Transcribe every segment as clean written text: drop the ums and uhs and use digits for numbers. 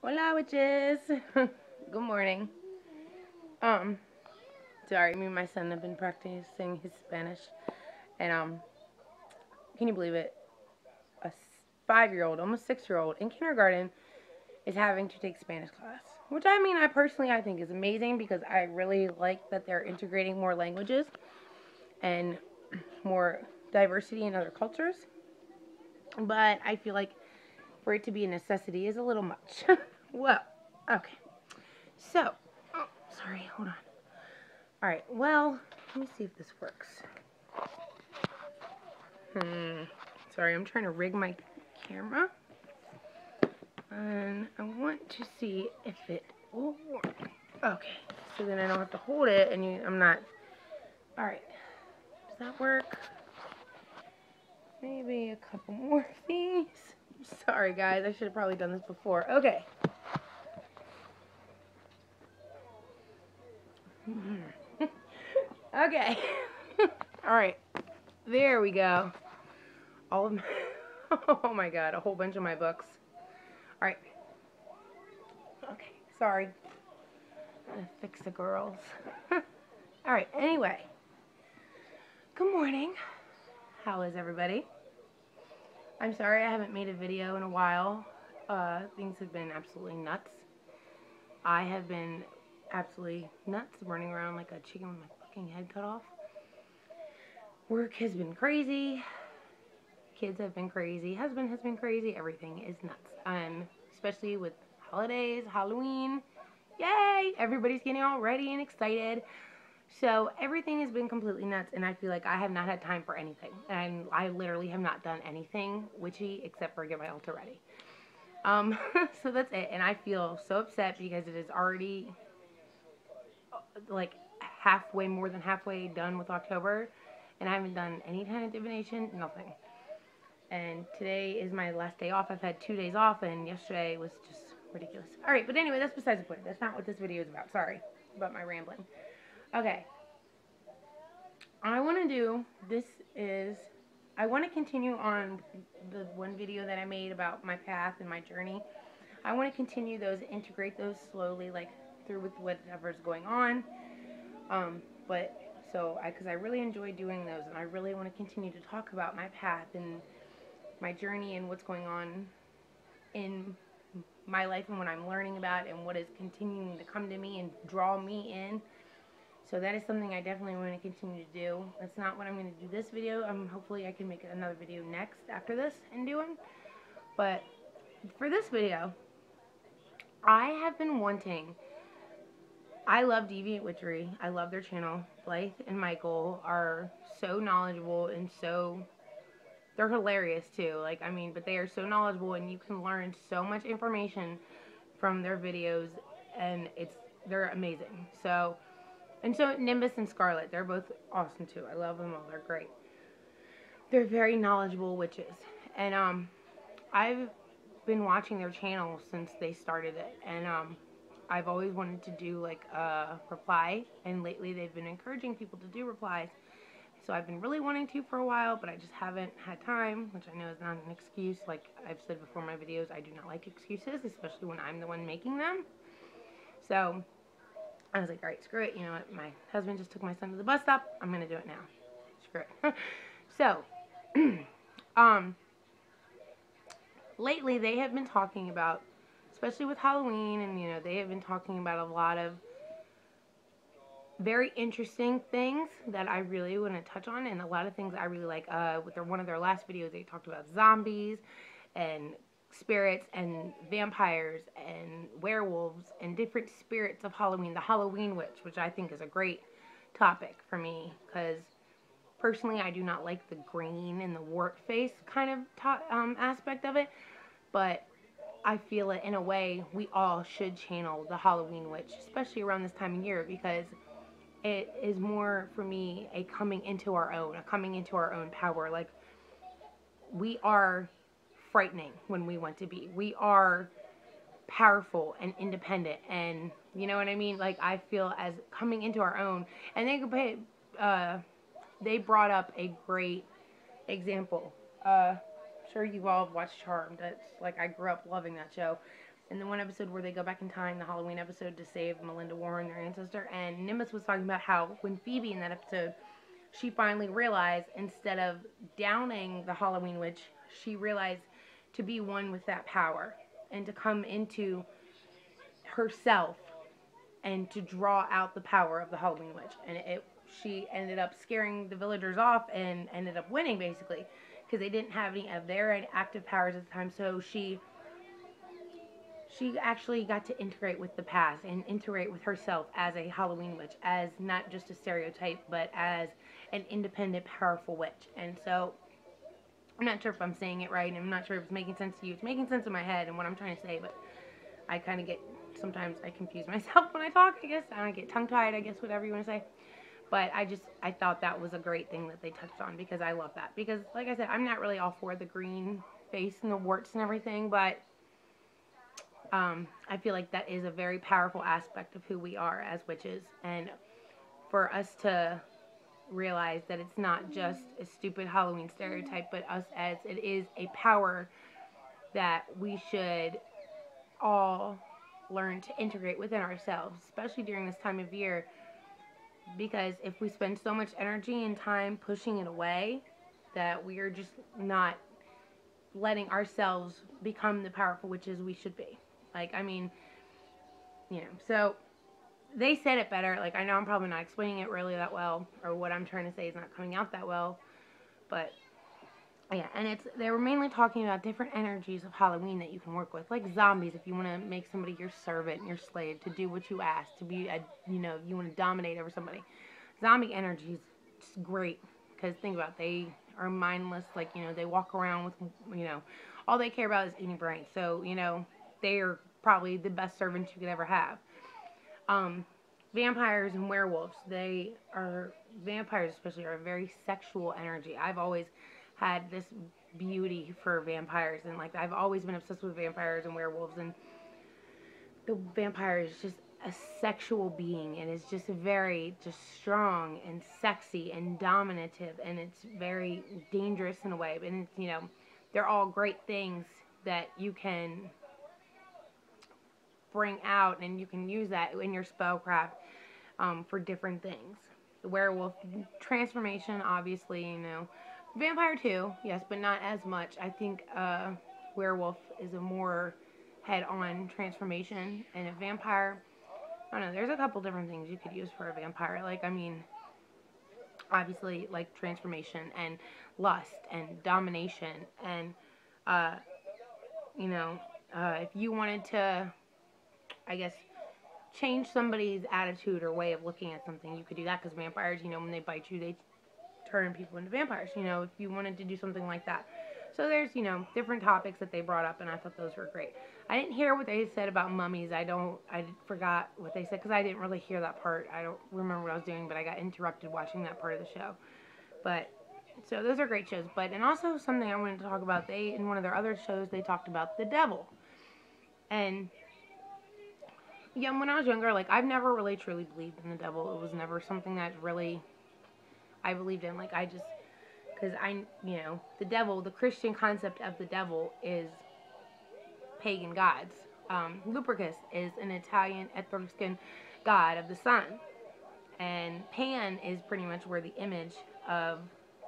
Hola, witches. Good morning. Sorry, me and my son have been practicing his Spanish, and can you believe it? A 5-year-old, almost 6-year-old in kindergarten is having to take Spanish class, which I personally I think is amazing because I really like that they're integrating more languages and more diversity in other cultures. But I feel like for it to be a necessity is a little much. Well, okay. So, oh, sorry, hold on. Alright, well, let me see if this works. Sorry, I'm trying to rig my camera. And I want to see if it will work. Okay, so then I don't have to hold it and I'm not... Alright, does that work? Maybe a couple more of these. Sorry, guys, I should have probably done this before. Okay. Okay. Alright, there we go. All of my... Oh my god, a whole bunch of my books. Alright. Okay, sorry. I'm gonna fix the girls. Alright, anyway. Good morning. How is everybody? I'm sorry I haven't made a video in a while. Things have been absolutely nuts. I have been absolutely nuts, running around like a chicken with my fucking head cut off. Work has been crazy. Kids have been crazy. Husband has been crazy. Everything is nuts. Especially with holidays, Halloween. Yay! Everybody's getting all ready and excited. So everything has been completely nuts, and I feel like I have not had time for anything. And I literally have not done anything witchy except for get my altar ready. So that's it. And I feel so upset because it is already like more than halfway done with October, and I haven't done any kind of divination, nothing. And today is my last day off. I've had 2 days off, and yesterday was just ridiculous. Alright, but anyway, that's besides the point. That's not what this video is about. Sorry about my rambling. Okay. I want to continue on the one video that I made about my path and my journey. I want to continue those, integrate those slowly, like through with whatever's going on. Because I really enjoy doing those, and I really want to continue to talk about my path and my journey and what's going on in my life and what I'm learning about and what is continuing to come to me and draw me in. So that is something I definitely want to continue to do. That's not what I'm going to do this video. Hopefully I can make another video next after this and doing. But for this video, I have been wanting... I love Deviant Witchery. I love their channel. Blythe and Michael are so knowledgeable and so... They're hilarious too. But they are so knowledgeable, and you can learn so much information from their videos, and they're amazing. So Nimbus and Scarlet, they're both awesome too. I love them all. They're great. They're very knowledgeable witches, and I've been watching their channel since they started it, and I've always wanted to do like a reply, and lately they've been encouraging people to do replies. So I've been really wanting to for a while, but I just haven't had time, which I know is not an excuse. Like I've said before in my videos, I do not like excuses, especially when I'm the one making them. So I was like, alright, screw it. You know what? My husband just took my son to the bus stop. I'm going to do it now. Screw it. So, lately they have been talking about, especially with Halloween, and they have been talking about a lot of very interesting things that I really want to touch on, and a lot of things I really like. With one of their last videos, they talked about zombies and spirits and vampires and werewolves and different spirits of Halloween, the Halloween witch, which I think is a great topic for me, because personally I do not like the green and the wart face kind of aspect of it, but I feel that in a way we all should channel the Halloween witch, especially around this time of year, because it is more, for me, a coming into our own power. Like, we are frightening when we want to be. We are powerful and independent, and you know what I mean? Like, I feel as coming into our own, and they brought up a great example. Sure, you all have watched Charmed. That's, like, I grew up loving that show. in the one episode where they go back in time, the Halloween episode, to save Melinda Warren, their ancestor, and Nimbus was talking about how when Phoebe in that episode, she finally realized, instead of downing the Halloween witch, she realized to be one with that power and to come into herself and to draw out the power of the Halloween witch. And she ended up scaring the villagers off and ended up winning, basically, because they didn't have any of their active powers at the time. So she actually got to integrate with the past and integrate with herself as a Halloween witch, as not just a stereotype, but as an independent, powerful witch. And so, I'm not sure if I'm saying it right, and I'm not sure if it's making sense to you. It's making sense in my head and what I'm trying to say, but I kind of sometimes I confuse myself when I talk, I guess. I don't get tongue-tied, I guess, whatever you want to say. But I thought that was a great thing that they touched on, because I love that. Because, like I said, I'm not really all for the green face and the warts and everything, but I feel like that is a very powerful aspect of who we are as witches. And for us to realize that it's not just a stupid Halloween stereotype, but us as it is a power that we should all learn to integrate within ourselves, especially during this time of year, because if we spend so much energy and time pushing it away, that we are just not letting ourselves become the powerful witches we should be. Like, I mean, so they said it better. Like, I know I'm probably not explaining it really that well, or what I'm trying to say is not coming out that well, but yeah, and they were mainly talking about different energies of Halloween that you can work with, like zombies, if you want to make somebody your servant, your slave, to do what you ask, to be you want to dominate over somebody. Zombie energy is great, because think about it, they are mindless, like, they walk around with, all they care about is eating brains, so, they are probably the best servants you could ever have. Vampires and werewolves, vampires especially are a very sexual energy. I've always had this beauty for vampires, and like I've always been obsessed with vampires and werewolves, and the vampire is just a sexual being, and it's just very strong and sexy and dominative, and it's very dangerous in a way, and it's, they're all great things that you can bring out, and you can use that in your spellcraft for different things. The werewolf transformation, obviously, vampire too, yes, but not as much. I think werewolf is a more head-on transformation, and a vampire, I don't know, there's a couple different things you could use for a vampire. Like, I mean, obviously, like transformation and lust and domination, and if you wanted to, I guess, change somebody's attitude or way of looking at something, you could do that, because vampires, when they bite you, they turn people into vampires, if you wanted to do something like that. So there's, different topics that they brought up, and I thought those were great. I didn't hear what they said about mummies. I forgot what they said, because I didn't really hear that part. I don't remember what I was doing, but I got interrupted watching that part of the show. But, so those are great shows. And also something I wanted to talk about, in one of their other shows, they talked about the devil. And yeah, when I was younger, like, I've never really truly believed in the devil. It was never something that really I believed in. Like, because the devil, the Christian concept of the devil is pagan gods. Lupercus is an Italian Etruscan god of the sun. And Pan is pretty much where the image of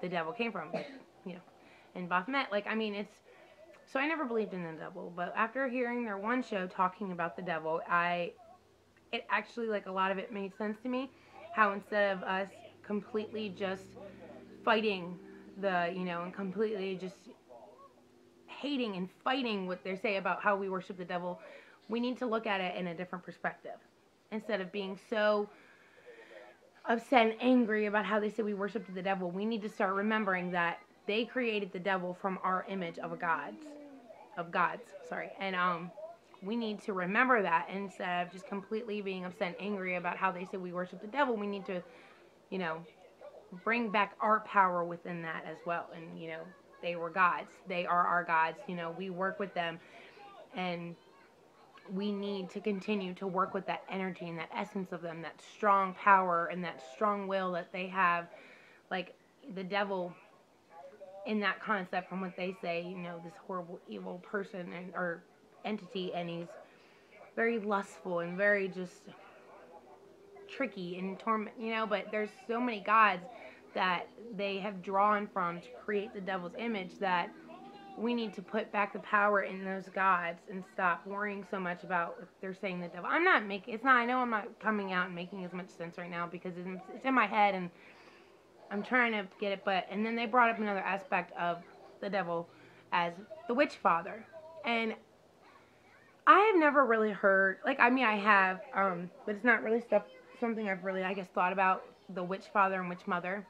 the devil came from. And Baphomet, like, I mean, so I never believed in the devil, but after hearing their one show talking about the devil, it actually, like, a lot of it made sense to me. How instead of us completely just fighting and completely just hating and fighting what they say about how we worship the devil, we need to look at it in a different perspective. Instead of being so upset and angry about how they say we worship the devil, we need to start remembering that they created the devil from our image of gods, and we need to remember that, instead of just completely being upset and angry about how they say we worship the devil. We need to, bring back our power within that as well. And, they were gods. They are our gods. We work with them, and we need to continue to work with that energy and that essence of them, that strong power and that strong will that they have. Like, the devil, in that concept, from what they say, this horrible, evil person or entity, and he's very lustful and very just tricky and torment, but there's so many gods that they have drawn from to create the devil's image that we need to put back the power in those gods and stop worrying so much about if they're saying the devil. I know I'm not coming out and making as much sense right now because it's in my head and I'm trying to get it, and then they brought up another aspect of the devil as the witch father. And I have never really heard, I have, but it's not really something I've really, thought about the witch father and witch mother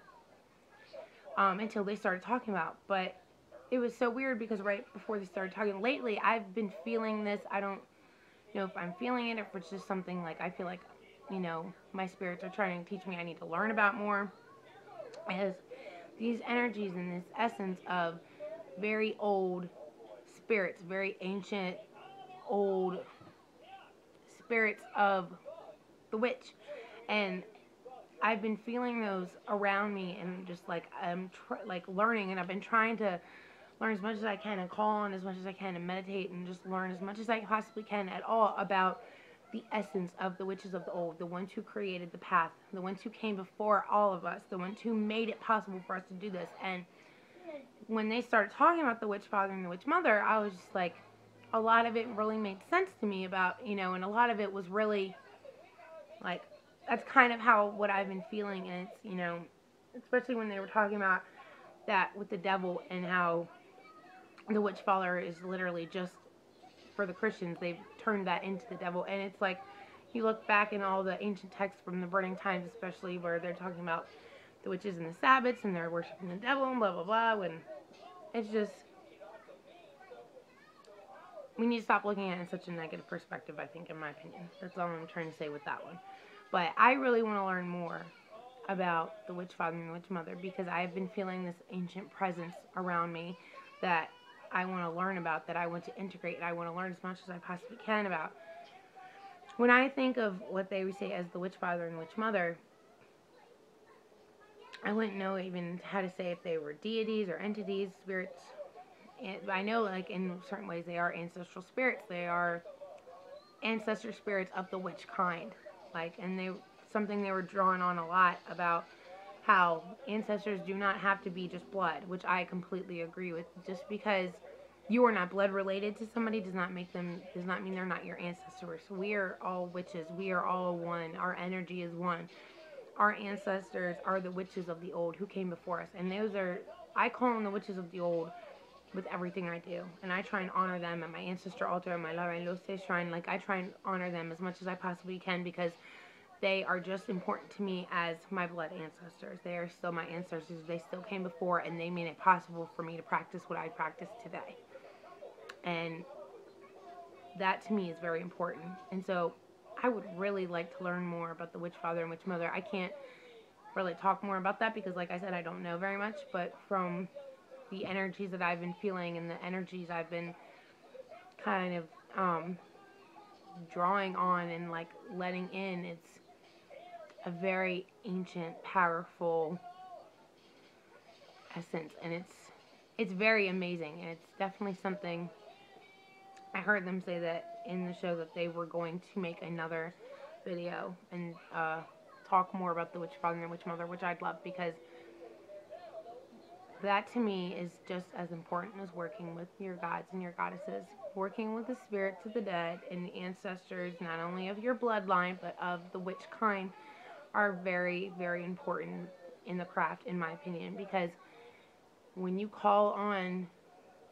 until they started talking about. But it was so weird because right before they started talking, lately I've been feeling this. I don't know if I'm feeling it or if it's just something I feel like, my spirits are trying to teach me I need to learn about more. As these energies and this essence of very old spirits, very ancient, old spirits of the witch. And I've been feeling those around me and just I'm learning, and I've been trying to learn as much as I can and call on as much as I can and meditate and just learn as much as I possibly can at all about the essence of the witches of the old, the ones who created the path, the ones who came before all of us, the ones who made it possible for us to do this. And when they started talking about the witch father and the witch mother, I was just like, a lot of it really made sense to me about, and a lot of it was really that's kind of what I've been feeling. And it's, especially when they were talking about that with the devil and how the witch father is literally just, for the Christians, they've turned that into the devil. And it's you look back in all the ancient texts from the burning times, especially where they're talking about the witches and the Sabbats and they're worshiping the devil and blah, blah, blah. And it's just, we need to stop looking at it in such a negative perspective, I think, in my opinion. That's all I'm trying to say with that one. But I really want to learn more about the witch father and the witch mother because I've been feeling this ancient presence around me that I want to learn about, that I want to integrate, and I want to learn as much as I possibly can about. When I think of what they would say as the witch father and witch mother, I wouldn't know even how to say if they were deities or entities, spirits. And I know, in certain ways, they are ancestral spirits. They are ancestor spirits of the witch kind. And something they were drawing on a lot about how ancestors do not have to be just blood, which I completely agree with. Just because you are not blood related to somebody does not mean they're not your ancestors. We are all witches. We are all one. Our energy is one. Our ancestors are the witches of the old who came before us. And I call them the witches of the old with everything I do. And I try and honor them at my ancestor altar and my La Reine Lose shrine. I try and honor them as much as I possibly can because they are just important to me as my blood ancestors. They are still my ancestors. They still came before and they made it possible for me to practice what I practice today. And that to me is very important. And so I would really like to learn more about the witch father and witch mother. I can't really talk more about that because, like I said, I don't know very much. But from the energies that I've been feeling and the energies I've been kind of drawing on and letting in, it's a very ancient, powerful essence, and it's very amazing, and it's definitely something. I heard them say that in the show that they were going to make another video and talk more about the witch father and the witch mother, which I'd love because that to me is just as important as working with your gods and your goddesses. Working with the spirits of the dead and the ancestors, not only of your bloodline, but of the witch kind, are very, very important in the craft, in my opinion, because when you call on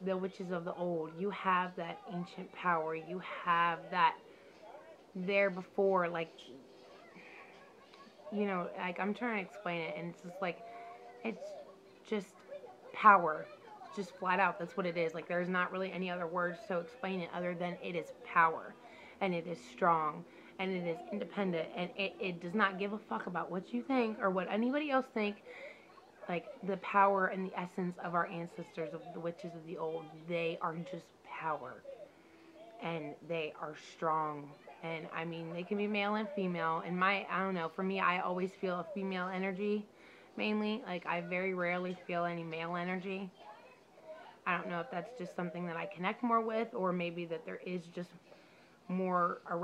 the witches of the old, you have that ancient power. You have that there before, I'm trying to explain it, and it's just it's just power. Just flat out, that's what it is. There's not really any other words to explain it other than it is power, and it is strong, and it is independent, and it does not give a fuck about what you think or what anybody else think. The power and the essence of our ancestors, of the witches of the old, they are just power, and they are strong, and I mean, they can be male and female, and I don't know, for me, I always feel a female energy, mainly. I very rarely feel any male energy. I don't know if that's just something that I connect more with, or maybe that there is just more around